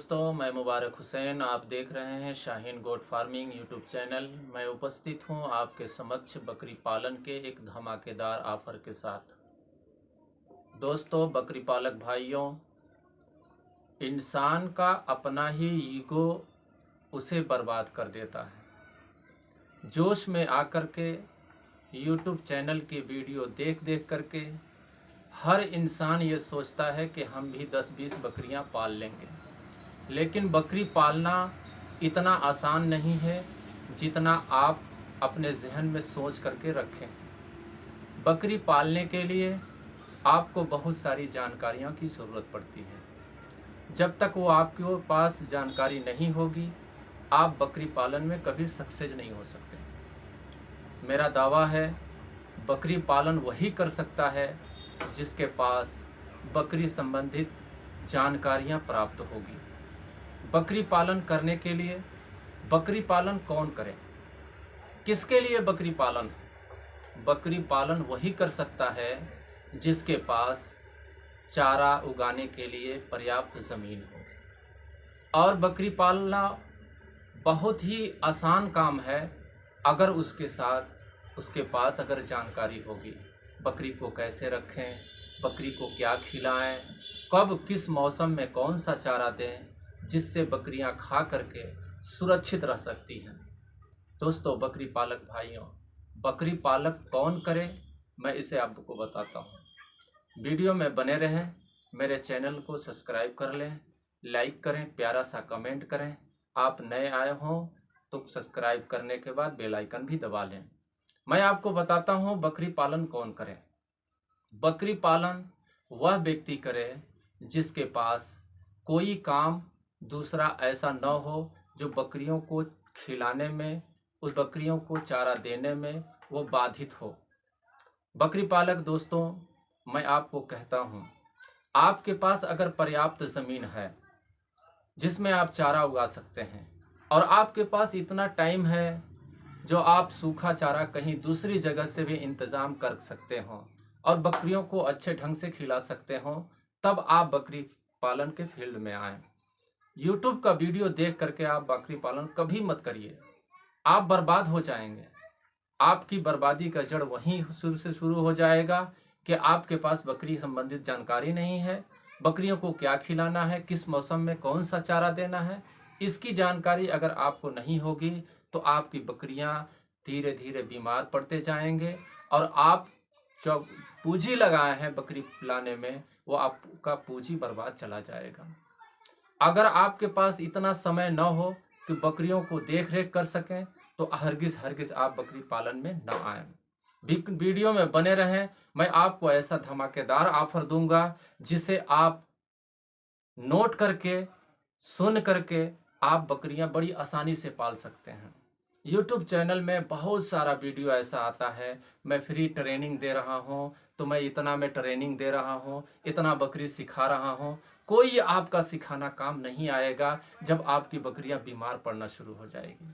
दोस्तों, मैं मुबारक हुसैन। आप देख रहे हैं Shaheen goat farming YouTube channel. मैं उपस्थित हूं आपके समक्ष बकरी पालन के एक धमाकेदार ऑफर के साथ। दोस्तों, बकरी पालक भाइयों, इंसान का अपना ही ईगो उसे बर्बाद कर देता है। जोश में आकर के यूट्यूब चैनल की वीडियो देख देख करके हर इंसान ये सोचता है कि हम भी 10-20 बकरियां पाल लेंगे। लेकिन बकरी पालना इतना आसान नहीं है जितना आप अपने जहन में सोच करके रखें। बकरी पालने के लिए आपको बहुत सारी जानकारियों की ज़रूरत पड़ती है। जब तक वो आपके पास जानकारी नहीं होगी, आप बकरी पालन में कभी सक्सेस नहीं हो सकते। मेरा दावा है, बकरी पालन वही कर सकता है जिसके पास बकरी संबंधित जानकारियां प्राप्त होगी। बकरी पालन करने के लिए बकरी पालन कौन करे, किसके लिए बकरी पालन? बकरी पालन वही कर सकता है जिसके पास चारा उगाने के लिए पर्याप्त ज़मीन हो। और बकरी पालना बहुत ही आसान काम है अगर उसके पास अगर जानकारी होगी। बकरी को कैसे रखें, बकरी को क्या खिलाएं, कब किस मौसम में कौन सा चारा दें जिससे बकरियां खा करके सुरक्षित रह सकती हैं। दोस्तों, बकरी पालक भाइयों, बकरी पालक कौन करे, मैं इसे आपको बताता हूं। वीडियो में बने रहें, मेरे चैनल को सब्सक्राइब कर लें, लाइक करें, प्यारा सा कमेंट करें। आप नए आए हों तो सब्सक्राइब करने के बाद बेल आइकन भी दबा लें। मैं आपको बताता हूं बकरी पालन कौन करे। बकरी पालन वह व्यक्ति करे जिसके पास कोई काम दूसरा ऐसा न हो जो बकरियों को खिलाने में, उस बकरियों को चारा देने में वो बाधित हो। बकरी पालक दोस्तों, मैं आपको कहता हूँ, आपके पास अगर पर्याप्त ज़मीन है जिसमें आप चारा उगा सकते हैं और आपके पास इतना टाइम है जो आप सूखा चारा कहीं दूसरी जगह से भी इंतज़ाम कर सकते हो और बकरियों को अच्छे ढंग से खिला सकते हो, तब आप बकरी पालन के फील्ड में आएँ। यूट्यूब का वीडियो देख करके आप बकरी पालन कभी मत करिए, आप बर्बाद हो जाएंगे। आपकी बर्बादी का जड़ वहीं से शुरू हो जाएगा कि आपके पास बकरी संबंधित जानकारी नहीं है। बकरियों को क्या खिलाना है, किस मौसम में कौन सा चारा देना है, इसकी जानकारी अगर आपको नहीं होगी तो आपकी बकरियां धीरे धीरे बीमार पड़ते जाएंगे और आप जो पूंजी लगाए हैं बकरी लाने में, वो आपका पूंजी बर्बाद चला जाएगा। अगर आपके पास इतना समय न हो कि बकरियों को देख रेख कर सकें तो हरगिज आप बकरी पालन में न आएं। वीडियो में बने रहें, मैं आपको ऐसा धमाकेदार ऑफर दूंगा जिसे आप नोट करके, सुन करके आप बकरियां बड़ी आसानी से पाल सकते हैं। यूट्यूब चैनल में बहुत सारा वीडियो ऐसा आता है, मैं फ्री ट्रेनिंग दे रहा हूं, तो मैं इतना में ट्रेनिंग दे रहा हूं, इतना बकरी सिखा रहा हूं। कोई आपका सिखाना काम नहीं आएगा जब आपकी बकरियां बीमार पड़ना शुरू हो जाएगी।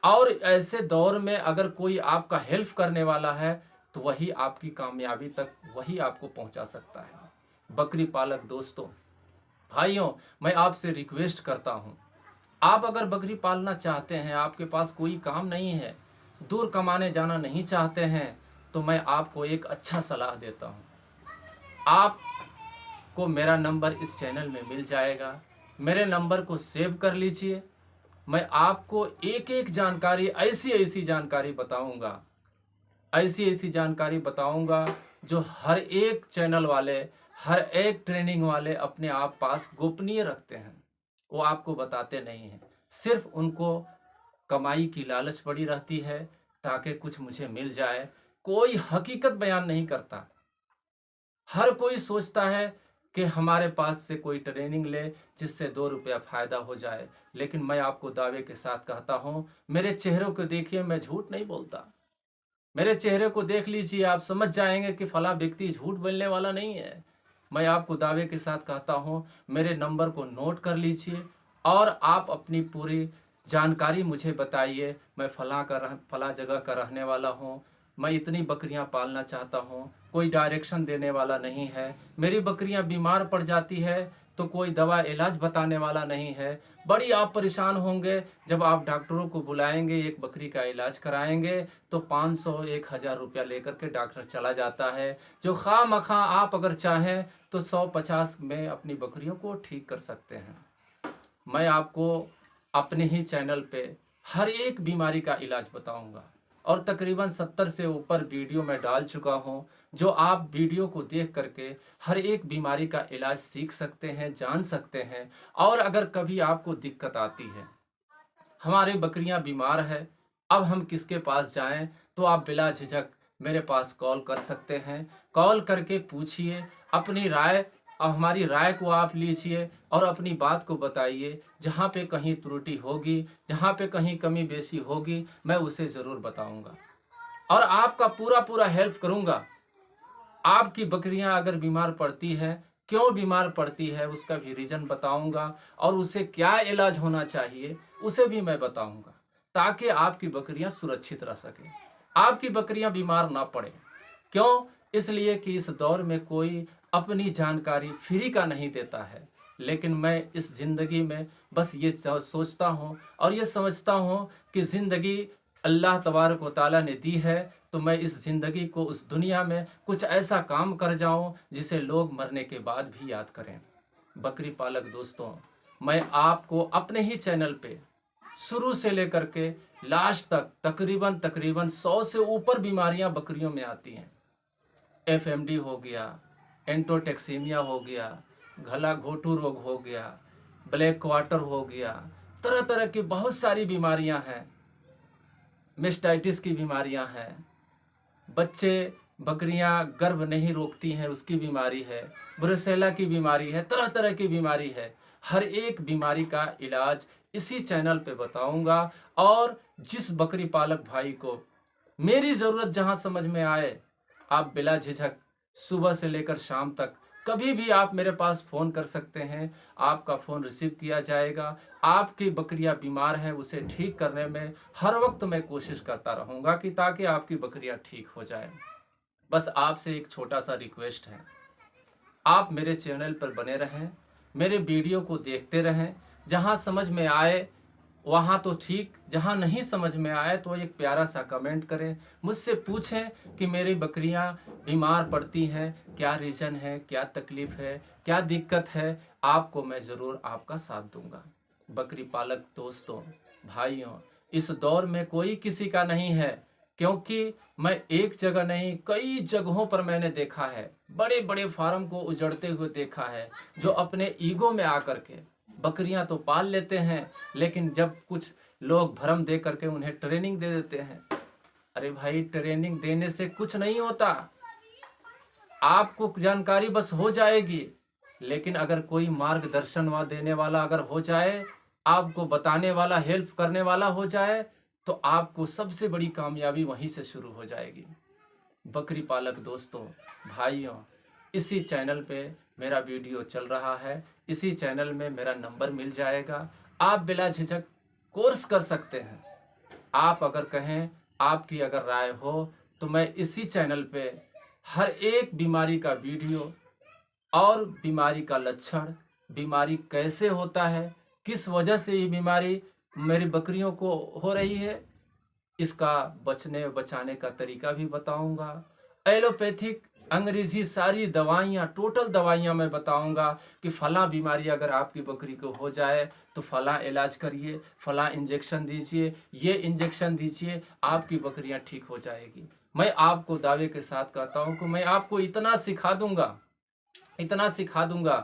और ऐसे दौर में अगर कोई आपका हेल्प करने वाला है तो वही आपकी कामयाबी तक वही आपको पहुंचा सकता है। बकरी पालक दोस्तों, भाइयों, मैं आपसे रिक्वेस्ट करता हूं, आप अगर बकरी पालना चाहते हैं, आपके पास कोई काम नहीं है, दूर कमाने जाना नहीं चाहते हैं, तो मैं आपको एक अच्छा सलाह देता हूं। आपको मेरा नंबर इस चैनल में मिल जाएगा, मेरे नंबर को सेव कर लीजिए। मैं आपको एक एक जानकारी, ऐसी जानकारी बताऊंगा जो हर एक चैनल वाले, हर एक ट्रेनिंग वाले अपने आप पास गोपनीय रखते हैं। वो आपको बताते नहीं हैं, सिर्फ उनको कमाई की लालच पड़ी रहती है ताकि कुछ मुझे मिल जाए। कोई हकीकत बयान नहीं करता। हर कोई सोचता है कि हमारे पास से कोई ट्रेनिंग ले जिससे 2 रुपया फ़ायदा हो जाए। लेकिन मैं आपको दावे के साथ कहता हूँ, मेरे चेहरे को देखिए, मैं झूठ नहीं बोलता। मेरे चेहरे को देख लीजिए, आप समझ जाएंगे कि फला व्यक्ति झूठ बोलने वाला नहीं है। मैं आपको दावे के साथ कहता हूँ, मेरे नंबर को नोट कर लीजिए और आप अपनी पूरी जानकारी मुझे बताइए। मैं फला जगह का रहने वाला हूँ, मैं इतनी बकरियां पालना चाहता हूँ, कोई डायरेक्शन देने वाला नहीं है। मेरी बकरियां बीमार पड़ जाती है तो कोई दवा इलाज बताने वाला नहीं है। बड़ी आप परेशान होंगे जब आप डॉक्टरों को बुलाएंगे, एक बकरी का इलाज कराएंगे तो 500-1000 रुपया लेकर के डॉक्टर चला जाता है, जो खामखा आप अगर चाहें तो 150 में अपनी बकरियों को ठीक कर सकते हैं। मैं आपको अपने ही चैनल पे हर एक बीमारी का इलाज बताऊंगा और तकरीबन 70 से ऊपर वीडियो मैं डाल चुका हूं, जो आप वीडियो को देख करके हर एक बीमारी का इलाज सीख सकते हैं, जान सकते हैं। और अगर कभी आपको दिक्कत आती है, हमारे बकरियां बीमार है, अब हम किसके पास जाएं, तो आप बिला झिझक मेरे पास कॉल कर सकते हैं। कॉल करके पूछिए अपनी राय, अब हमारी राय को आप लीजिए और अपनी बात को बताइए। जहाँ पे कहीं त्रुटि होगी, जहाँ पे कहीं कमी बेसी होगी, मैं उसे ज़रूर बताऊंगा और आपका पूरा पूरा हेल्प करूंगा। आपकी बकरियां अगर बीमार पड़ती हैं, क्यों बीमार पड़ती है उसका भी रीज़न बताऊंगा और उसे क्या इलाज होना चाहिए उसे भी मैं बताऊंगा, ताकि आपकी बकरियां सुरक्षित रह सकें, आपकी बकरियां बीमार ना पड़े। क्यों? इसलिए कि इस दौर में कोई अपनी जानकारी फ्री का नहीं देता है, लेकिन मैं इस ज़िंदगी में बस ये सोचता हूँ और ये समझता हूँ कि ज़िंदगी अल्लाह तबारक व तआला ने दी है, तो मैं इस ज़िंदगी को उस दुनिया में कुछ ऐसा काम कर जाऊं जिसे लोग मरने के बाद भी याद करें। बकरी पालक दोस्तों, मैं आपको अपने ही चैनल पे शुरू से लेकर के लास्ट तक तकरीबन 100 से ऊपर बीमारियां बकरियों में आती हैं। एफएमडी हो गया, एंटोटेक्सीमिया हो गया, गला घोटू रोग हो गया, ब्लैक क्वार्टर हो गया, तरह तरह की बहुत सारी बीमारियां हैं। मेस्टाइटिस की बीमारियां हैं, बच्चे बकरियां गर्भ नहीं रोकती हैं उसकी बीमारी है, ब्रुसेला की बीमारी है, तरह तरह की बीमारी है। हर एक बीमारी का इलाज इसी चैनल पे बताऊंगा और जिस बकरी पालक भाई को मेरी ज़रूरत जहां समझ में आए, आप बिला झिझक सुबह से लेकर शाम तक कभी भी आप मेरे पास फ़ोन कर सकते हैं। आपका फ़ोन रिसीव किया जाएगा। आपकी बकरियां बीमार हैं उसे ठीक करने में हर वक्त मैं कोशिश करता रहूँगा कि ताकि आपकी बकरियां ठीक हो जाएं। बस आपसे एक छोटा सा रिक्वेस्ट है, आप मेरे चैनल पर बने रहें, मेरे वीडियो को देखते रहें। जहां समझ में आए वहां तो ठीक, जहां नहीं समझ में आए तो एक प्यारा सा कमेंट करें, मुझसे पूछें कि मेरी बकरियां बीमार पड़ती हैं, क्या रीज़न है, क्या तकलीफ़ है, क्या दिक्कत है। आपको मैं ज़रूर आपका साथ दूंगा। बकरी पालक दोस्तों, भाइयों, इस दौर में कोई किसी का नहीं है, क्योंकि मैं एक जगह नहीं कई जगहों पर मैंने देखा है, बड़े बड़े फार्म को उजड़ते हुए देखा है, जो अपने ईगो में आकर के बकरियां तो पाल लेते हैं, लेकिन जब कुछ लोग भरम दे करके उन्हें ट्रेनिंग दे देते हैं। अरे भाई, ट्रेनिंग देने से कुछ नहीं होता, आपको जानकारी बस हो जाएगी, लेकिन अगर कोई मार्गदर्शन देने वाला अगर हो जाए, आपको बताने वाला, हेल्प करने वाला हो जाए, तो आपको सबसे बड़ी कामयाबी वहीं से शुरू हो जाएगी। बकरी पालक दोस्तों, भाइयों, इसी चैनल पे मेरा वीडियो चल रहा है, इसी चैनल में मेरा नंबर मिल जाएगा। आप बिला झिझक कोर्स कर सकते हैं। आप अगर कहें, आपकी अगर राय हो, तो मैं इसी चैनल पे हर एक बीमारी का वीडियो और बीमारी का लक्षण, बीमारी कैसे होता है, किस वजह से ये बीमारी मेरी बकरियों को हो रही है, इसका बचाने का तरीका भी बताऊंगा। एलोपैथिक, अंग्रेजी सारी दवाइयाँ, टोटल दवाइयाँ मैं बताऊंगा कि फलां बीमारी अगर आपकी बकरी को हो जाए तो फलां इलाज करिए, फलां इंजेक्शन दीजिए, ये इंजेक्शन दीजिए, आपकी बकरियां ठीक हो जाएगी। मैं आपको दावे के साथ कहता हूं कि मैं आपको इतना सिखा दूंगा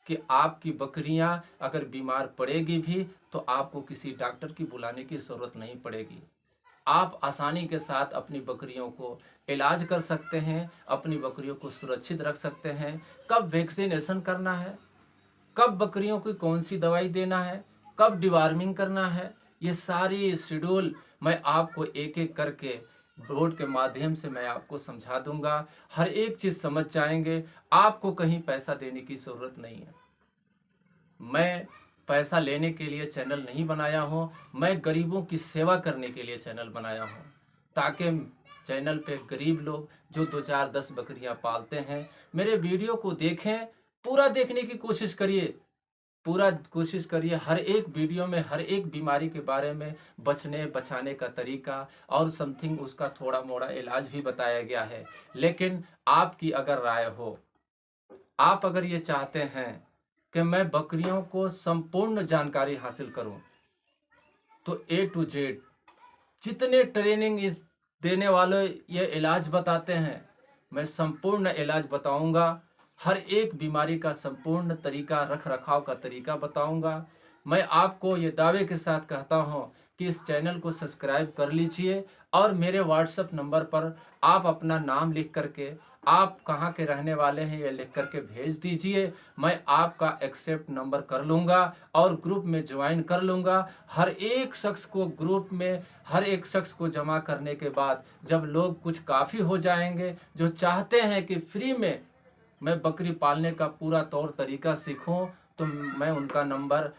कि आपकी बकरियां अगर बीमार पड़ेगी भी तो आपको किसी डॉक्टर की बुलाने की ज़रूरत नहीं पड़ेगी। आप आसानी के साथ अपनी बकरियों को इलाज कर सकते हैं, अपनी बकरियों को सुरक्षित रख सकते हैं। कब वैक्सीनेशन करना है, कब बकरियों को कौन सी दवाई देना है, कब डिवार्मिंग करना है, ये सारी शेड्यूल मैं आपको एक एक करके बोर्ड के माध्यम से मैं आपको समझा दूंगा। हर एक चीज़ समझ जाएंगे। आपको कहीं पैसा देने की ज़रूरत नहीं है। मैं पैसा लेने के लिए चैनल नहीं बनाया हूँ, मैं गरीबों की सेवा करने के लिए चैनल बनाया हूँ, ताकि चैनल पे गरीब लोग जो 2, 4, 10 बकरियाँ पालते हैं मेरे वीडियो को देखें पूरा देखने की कोशिश करिए, पूरा कोशिश करिए। हर एक वीडियो में हर एक बीमारी के बारे में बचने बचाने का तरीका और समथिंग उसका थोड़ा मोड़ा इलाज भी बताया गया है। लेकिन आपकी अगर राय हो, आप अगर ये चाहते हैं कि मैं बकरियों को संपूर्ण जानकारी हासिल करूं, तो A to Z जितने ट्रेनिंग देने वाले ये इलाज बताते हैं, मैं संपूर्ण इलाज बताऊंगा। हर एक बीमारी का संपूर्ण तरीका, रख रखाव का तरीका बताऊंगा। मैं आपको ये दावे के साथ कहता हूं कि इस चैनल को सब्सक्राइब कर लीजिए और मेरे व्हाट्सएप नंबर पर आप अपना नाम लिख करके, आप कहाँ के रहने वाले हैं ये लिख करके भेज दीजिए। मैं आपका एक्सेप्ट नंबर कर लूँगा और ग्रुप में ज्वाइन कर लूँगा। हर एक शख्स को ग्रुप में, हर एक शख्स को जमा करने के बाद जब लोग कुछ काफ़ी हो जाएंगे, जो चाहते हैं कि फ्री में मैं बकरी पालने का पूरा तौर तरीका सीखूं, तो मैं उनका नंबर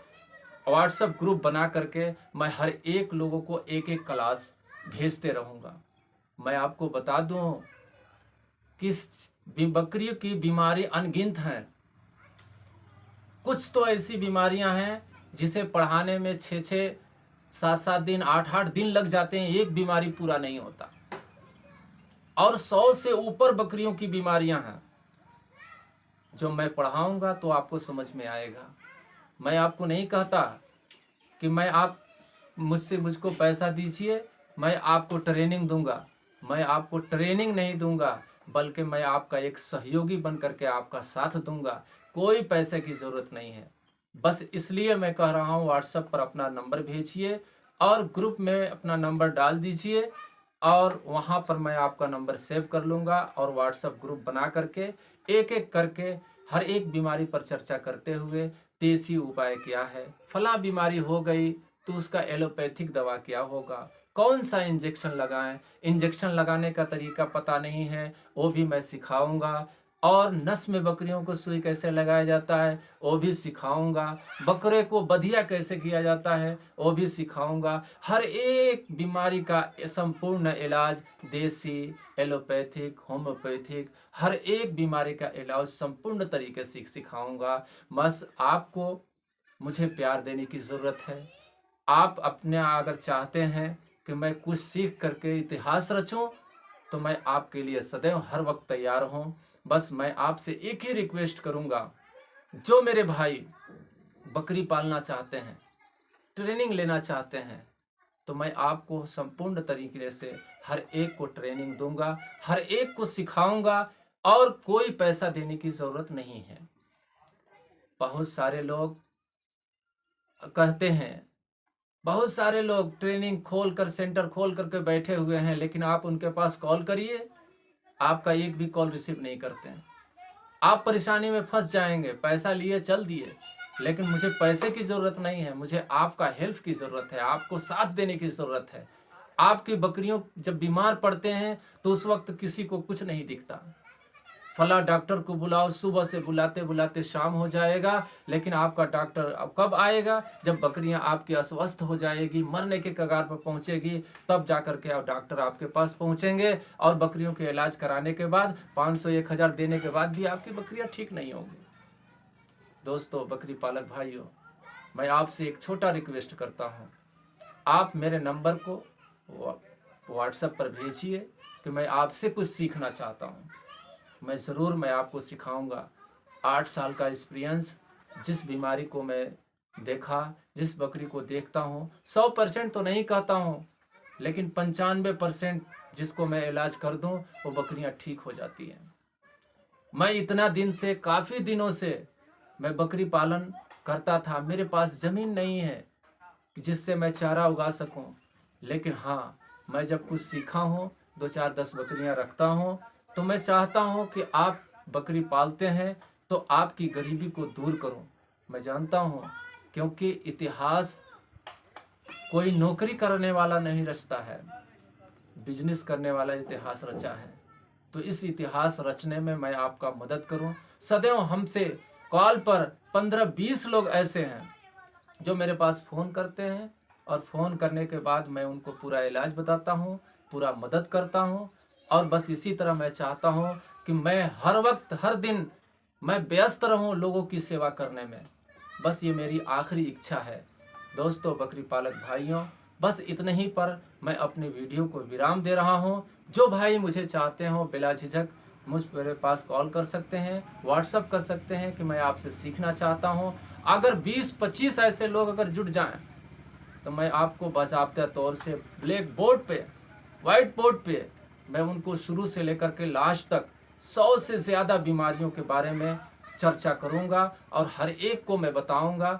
व्हाट्सएप ग्रुप बना करके मैं हर एक लोगों को एक एक क्लास भेजते रहूँगा। मैं आपको बता दूं कि बकरियों की बीमारी अनगिनत हैं। कुछ तो ऐसी बीमारियां हैं जिसे पढ़ाने में 6-6, 7-7 दिन, 8-8 दिन लग जाते हैं, एक बीमारी पूरा नहीं होता। और 100 से ऊपर बकरियों की बीमारियां हैं जो मैं पढ़ाऊंगा तो आपको समझ में आएगा। मैं आपको नहीं कहता कि आप मुझको पैसा दीजिए, मैं आपको ट्रेनिंग दूंगा। मैं आपको ट्रेनिंग नहीं दूंगा, बल्कि मैं आपका एक सहयोगी बन करके आपका साथ दूंगा। कोई पैसे की ज़रूरत नहीं है। बस इसलिए मैं कह रहा हूँ, व्हाट्सएप पर अपना नंबर भेजिए और ग्रुप में अपना नंबर डाल दीजिए और वहाँ पर मैं आपका नंबर सेव कर लूँगा और व्हाट्सएप ग्रुप बना करके एक एक करके हर एक बीमारी पर चर्चा करते हुए देसी उपाय क्या है, फला बीमारी हो गई तो उसका एलोपैथिक दवा क्या होगा, कौन सा इंजेक्शन लगाएं, इंजेक्शन लगाने का तरीका पता नहीं है वो भी मैं सिखाऊंगा। और नस में बकरियों को सुई कैसे लगाया जाता है वो भी सिखाऊंगा। बकरे को बधिया कैसे किया जाता है वो भी सिखाऊंगा। हर एक बीमारी का संपूर्ण इलाज, देसी, एलोपैथिक, होम्योपैथिक, हर एक बीमारी का इलाज संपूर्ण तरीके से सिखाऊंगा। बस आपको मुझे प्यार देने की ज़रूरत है। आप अपने अगर चाहते हैं कि मैं कुछ सीख करके इतिहास रचूं, तो मैं आपके लिए सदैव हर वक्त तैयार हूं। बस मैं आपसे एक ही रिक्वेस्ट करूंगा, जो मेरे भाई बकरी पालना चाहते हैं, ट्रेनिंग लेना चाहते हैं, तो मैं आपको संपूर्ण तरीके से हर एक को ट्रेनिंग दूंगा, हर एक को सिखाऊंगा और कोई पैसा देने की ज़रूरत नहीं है। बहुत सारे लोग कहते हैं, बहुत सारे लोग ट्रेनिंग खोल कर, सेंटर खोल करके बैठे हुए हैं, लेकिन आप उनके पास कॉल करिए, आपका एक भी कॉल रिसीव नहीं करते हैं। आप परेशानी में फंस जाएंगे। पैसा लिए चल दिए, लेकिन मुझे पैसे की ज़रूरत नहीं है, मुझे आपका हेल्प की ज़रूरत है, आपको साथ देने की ज़रूरत है। आपकी बकरियों जब बीमार पड़ते हैं तो उस वक्त किसी को कुछ नहीं दिखता। फला डॉक्टर को बुलाओ, सुबह से बुलाते बुलाते शाम हो जाएगा, लेकिन आपका डॉक्टर अब कब आएगा? जब बकरियां आपकी अस्वस्थ हो जाएगी, मरने के कगार पर पहुंचेगी, तब जाकर के आप डॉक्टर आपके पास पहुंचेंगे और बकरियों के इलाज कराने के बाद 500-1000 देने के बाद भी आपकी बकरियां ठीक नहीं होंगी। दोस्तों, बकरी पालक भाइयों, मैं आपसे एक छोटा रिक्वेस्ट करता हूँ, आप मेरे नंबर को व्हाट्सएप पर भेजिए कि मैं आपसे कुछ सीखना चाहता हूँ। मैं आपको सिखाऊंगा। 8 साल का एक्सपीरियंस, जिस बीमारी को मैं देखा, जिस बकरी को देखता हूँ, 100% तो नहीं कहता हूँ, लेकिन 95% जिसको मैं इलाज कर दूँ वो बकरियाँ ठीक हो जाती हैं। मैं इतना दिन से, काफ़ी दिनों से मैं बकरी पालन करता था। मेरे पास ज़मीन नहीं है जिससे मैं चारा उगा सकूं, लेकिन हाँ, मैं जब कुछ सीखा हूँ, 2-4-10 बकरियाँ रखता हूँ, तो मैं चाहता हूँ कि आप बकरी पालते हैं तो आपकी गरीबी को दूर करूँ। मैं जानता हूँ, क्योंकि इतिहास कोई नौकरी करने वाला नहीं रचता है, बिजनेस करने वाला इतिहास रचा है। तो इस इतिहास रचने में मैं आपका मदद करूं। सदैव हमसे कॉल पर 15-20 लोग ऐसे हैं जो मेरे पास फ़ोन करते हैं और फ़ोन करने के बाद मैं उनको पूरा इलाज बताता हूं, पूरा मदद करता हूं। और बस इसी तरह मैं चाहता हूं कि मैं हर वक्त, हर दिन मैं व्यस्त रहूं लोगों की सेवा करने में, बस ये मेरी आखिरी इच्छा है। दोस्तों, बकरी पालक भाइयों, बस इतने ही पर मैं अपने वीडियो को विराम दे रहा हूं। जो भाई मुझे चाहते हो बिला झिझक मुझ मेरे पास कॉल कर सकते हैं, व्हाट्सअप कर सकते हैं कि मैं आपसे सीखना चाहता हूं। अगर 20-25 ऐसे लोग अगर जुट जाएं तो मैं आपको बाज़ाब्ता तौर से ब्लैक बोर्ड पे, वाइट बोर्ड पे मैं उनको शुरू से लेकर के लास्ट तक 100 से ज़्यादा बीमारियों के बारे में चर्चा करूंगा और हर एक को मैं बताऊंगा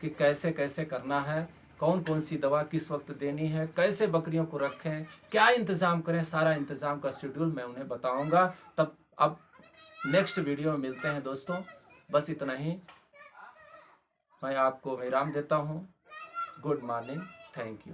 कि कैसे कैसे करना है, कौन कौन सी दवा किस वक्त देनी है, कैसे बकरियों को रखें, क्या इंतज़ाम करें, सारा इंतज़ाम का शेड्यूल मैं उन्हें बताऊंगा। तब अब नेक्स्ट वीडियो में मिलते हैं दोस्तों। बस इतना ही, मैं आपको विराम देता हूँ। Good morning, thank you.